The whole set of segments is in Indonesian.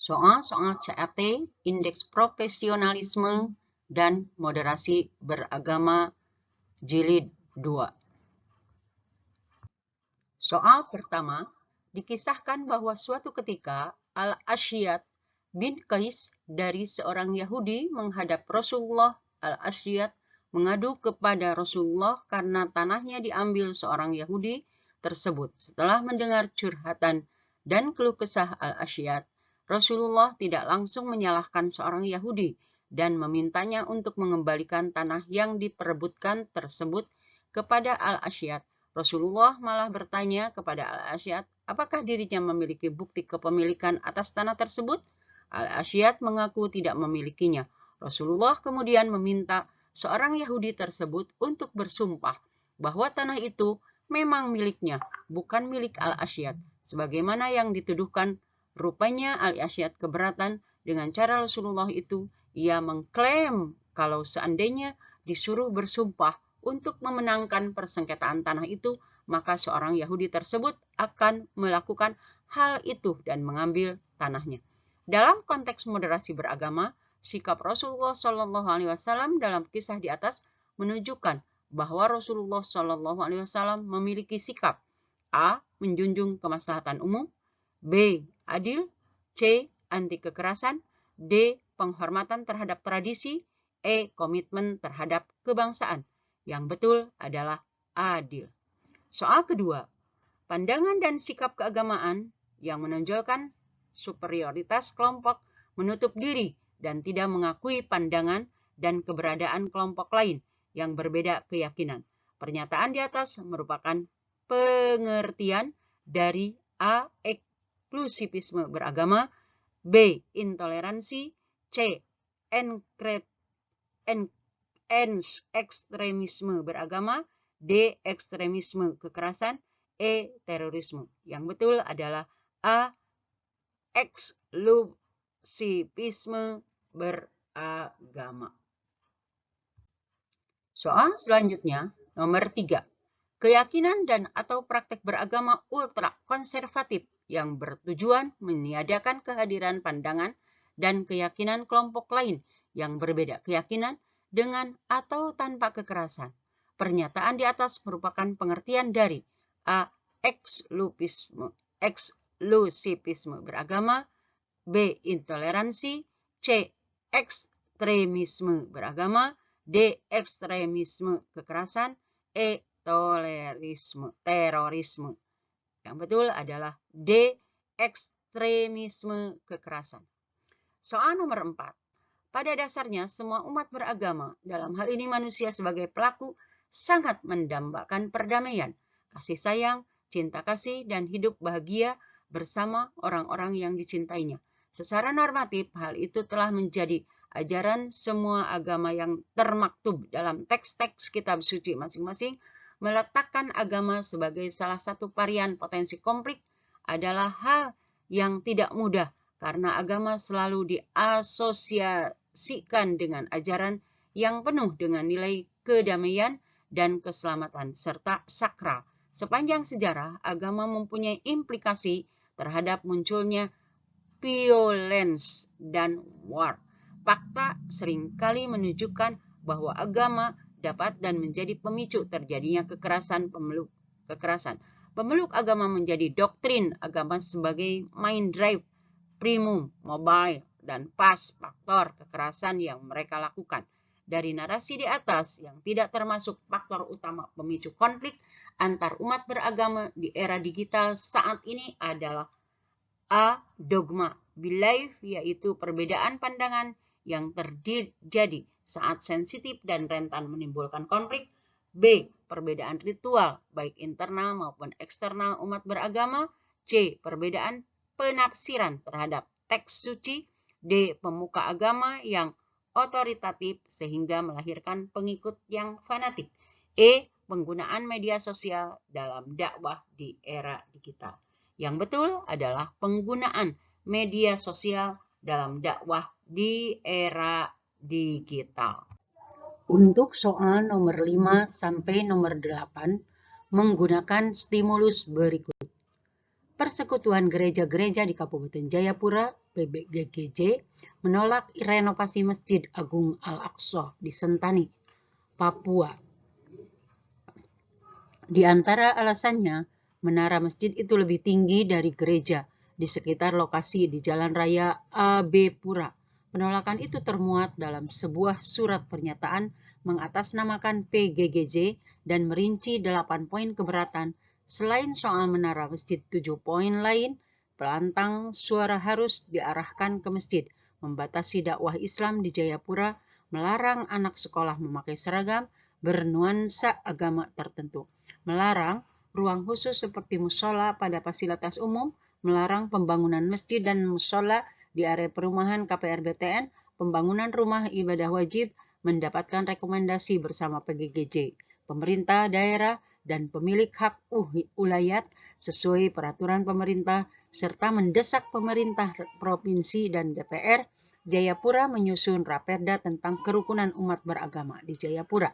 Soal-soal CAT, indeks profesionalisme, dan moderasi beragama jilid 2. Soal pertama, dikisahkan bahwa suatu ketika Al-Ashyad bin Qais dari seorang Yahudi menghadap Rasulullah. Al-Ashyad mengadu kepada Rasulullah karena tanahnya diambil seorang Yahudi tersebut. Setelah mendengar curhatan dan keluh kesah Al-Ashyad, Rasulullah tidak langsung menyalahkan seorang Yahudi dan memintanya untuk mengembalikan tanah yang diperebutkan tersebut kepada Al-Ashyad. Rasulullah malah bertanya kepada Al-Ashyad, apakah dirinya memiliki bukti kepemilikan atas tanah tersebut? Al-Ashyad mengaku tidak memilikinya. Rasulullah kemudian meminta seorang Yahudi tersebut untuk bersumpah bahwa tanah itu memang miliknya, bukan milik Al-Ashyad. Sebagaimana yang dituduhkan, rupanya Al-Ashyad keberatan dengan cara Rasulullah itu. Ia mengklaim kalau seandainya disuruh bersumpah untuk memenangkan persengketaan tanah itu, maka seorang Yahudi tersebut akan melakukan hal itu dan mengambil tanahnya. Dalam konteks moderasi beragama, sikap Rasulullah SAW dalam kisah di atas menunjukkan bahwa Rasulullah SAW memiliki sikap A. Menjunjung kemaslahatan umum, B. Adil, C. Anti kekerasan, D. Penghormatan terhadap tradisi, E. Komitmen terhadap kebangsaan. Yang betul adalah adil. Soal kedua, pandangan dan sikap keagamaan yang menonjolkan superioritas kelompok menutup diri dan tidak mengakui pandangan dan keberadaan kelompok lain yang berbeda keyakinan. Pernyataan di atas merupakan pengertian dari A. Eksklusivisme beragama, B. Intoleransi, C. Ekstremisme beragama, D. Ekstremisme kekerasan, E. Terorisme. Yang betul adalah A. Eksklusivisme beragama. Soal selanjutnya, nomor 3. Keyakinan dan atau praktek beragama ultra konservatif yang bertujuan meniadakan kehadiran pandangan dan keyakinan kelompok lain yang berbeda keyakinan dengan atau tanpa kekerasan. Pernyataan di atas merupakan pengertian dari A. Eksklusivisme beragama, B. Intoleransi, C. Ekstremisme beragama, D. Ekstremisme kekerasan, E. Terorisme. Yang betul adalah D. Ekstremisme kekerasan. Soal nomor 4. Pada dasarnya, semua umat beragama, dalam hal ini manusia sebagai pelaku, sangat mendambakan perdamaian, kasih sayang, cinta kasih, dan hidup bahagia bersama orang-orang yang dicintainya. Secara normatif, hal itu telah menjadi ajaran semua agama yang termaktub dalam teks-teks kitab suci masing-masing. Meletakkan agama sebagai salah satu varian potensi konflik adalah hal yang tidak mudah karena agama selalu diasosiasikan dengan ajaran yang penuh dengan nilai kedamaian dan keselamatan serta sakral. Sepanjang sejarah, agama mempunyai implikasi terhadap munculnya violence dan war. Fakta seringkali menunjukkan bahwa agama dapat dan menjadi pemicu terjadinya kekerasan. Pemeluk agama menjadi doktrin agama sebagai main drive, primum, mobile, dan pas faktor kekerasan yang mereka lakukan. Dari narasi di atas yang tidak termasuk faktor utama pemicu konflik antar umat beragama di era digital saat ini adalah A. Dogma belief, yaitu perbedaan pandangan yang terjadi saat sensitif dan rentan menimbulkan konflik. B. Perbedaan ritual, baik internal maupun eksternal umat beragama. C. Perbedaan penafsiran terhadap teks suci. D. Pemuka agama yang otoritatif sehingga melahirkan pengikut yang fanatik. E. Penggunaan media sosial dalam dakwah di era digital. Yang betul adalah penggunaan media sosial dalam dakwah di era digital. Untuk soal nomor 5 sampai nomor 8 menggunakan stimulus berikut. Persekutuan Gereja-Gereja di Kabupaten Jayapura, PBGGJ, menolak renovasi Masjid Agung Al-Aqsa di Sentani, Papua. Di antara alasannya, menara masjid itu lebih tinggi dari gereja di sekitar lokasi di Jalan Raya AB Pura. Penolakan itu termuat dalam sebuah surat pernyataan mengatasnamakan PGGJ dan merinci 8 poin keberatan. Selain soal menara masjid, 7 poin lain, pelantang suara harus diarahkan ke masjid, membatasi dakwah Islam di Jayapura, melarang anak sekolah memakai seragam bernuansa agama tertentu, melarang ruang khusus seperti musola pada fasilitas umum, melarang pembangunan masjid dan musola di area perumahan KPR-BTN, pembangunan rumah ibadah wajib, mendapatkan rekomendasi bersama PGGJ, pemerintah daerah, dan pemilik hak ulayat sesuai peraturan pemerintah, serta mendesak pemerintah provinsi dan DPR Jayapura menyusun Raperda tentang kerukunan umat beragama di Jayapura.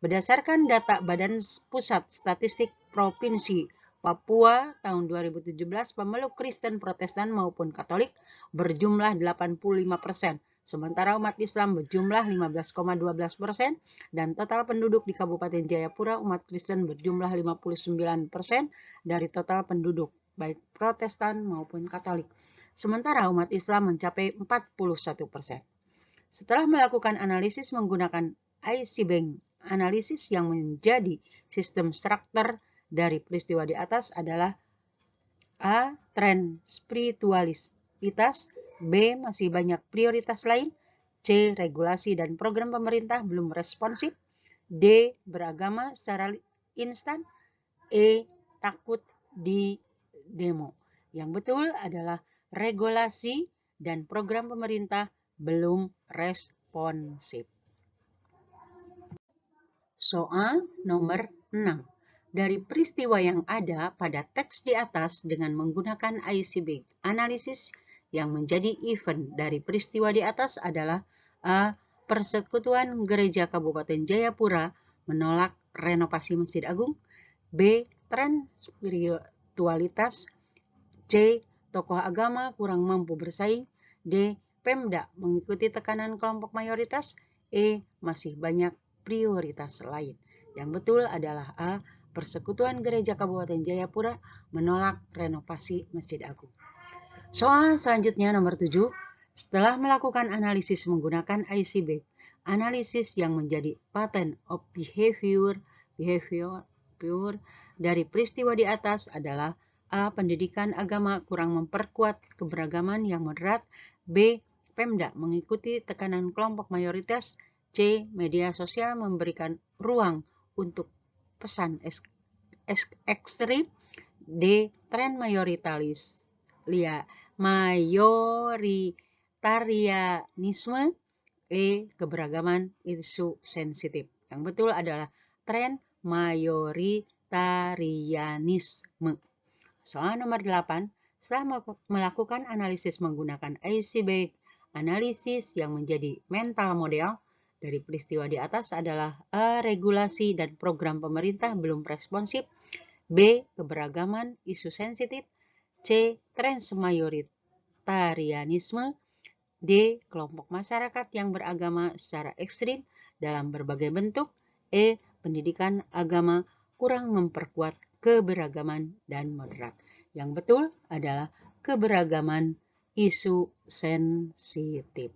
Berdasarkan data Badan Pusat Statistik Provinsi Papua tahun 2017, pemeluk Kristen Protestan maupun Katolik berjumlah 85%, sementara umat Islam berjumlah 15,12% dan total penduduk di Kabupaten Jayapura umat Kristen berjumlah 59% dari total penduduk, baik Protestan maupun Katolik. Sementara umat Islam mencapai 41%. Setelah melakukan analisis menggunakan IC Bank, analisis yang menjadi sistem struktur dari peristiwa di atas adalah A. Tren spiritualitas, B. Masih banyak prioritas lain, C. Regulasi dan program pemerintah belum responsif, D. Beragama secara instan, E. Takut di demo. Yang betul adalah regulasi dan program pemerintah belum responsif. Soal nomor 6. Dari peristiwa yang ada pada teks di atas dengan menggunakan ICB, analisis yang menjadi event dari peristiwa di atas adalah A. Persekutuan Gereja Kabupaten Jayapura menolak renovasi Masjid Agung, B. Tren spiritualitas, C. Tokoh agama kurang mampu bersaing, D. Pemda mengikuti tekanan kelompok mayoritas, E. Masih banyak prioritas lain. Yang betul adalah A. Persekutuan Gereja Kabupaten Jayapura menolak renovasi Masjid Agung. Soal selanjutnya nomor 7. Setelah melakukan analisis menggunakan ICB, analisis yang menjadi pattern of behavior dari peristiwa di atas adalah A. Pendidikan agama kurang memperkuat keberagaman yang moderat, B. Pemda mengikuti tekanan kelompok mayoritas, C. Media sosial memberikan ruang untuk pesan ekstrim, D. Tren mayoritarianisme, E. Keberagaman isu sensitif. Yang betul adalah tren mayoritarianisme. Soal nomor 8. Setelah melakukan analisis menggunakan ICB, analisis yang menjadi mental model dari peristiwa di atas adalah A. Regulasi dan program pemerintah belum responsif, B. Keberagaman isu sensitif, C. Tren mayoritarianisme, D. Kelompok masyarakat yang beragama secara ekstrim dalam berbagai bentuk, E. Pendidikan agama kurang memperkuat keberagaman dan moderat. Yang betul adalah keberagaman isu sensitif.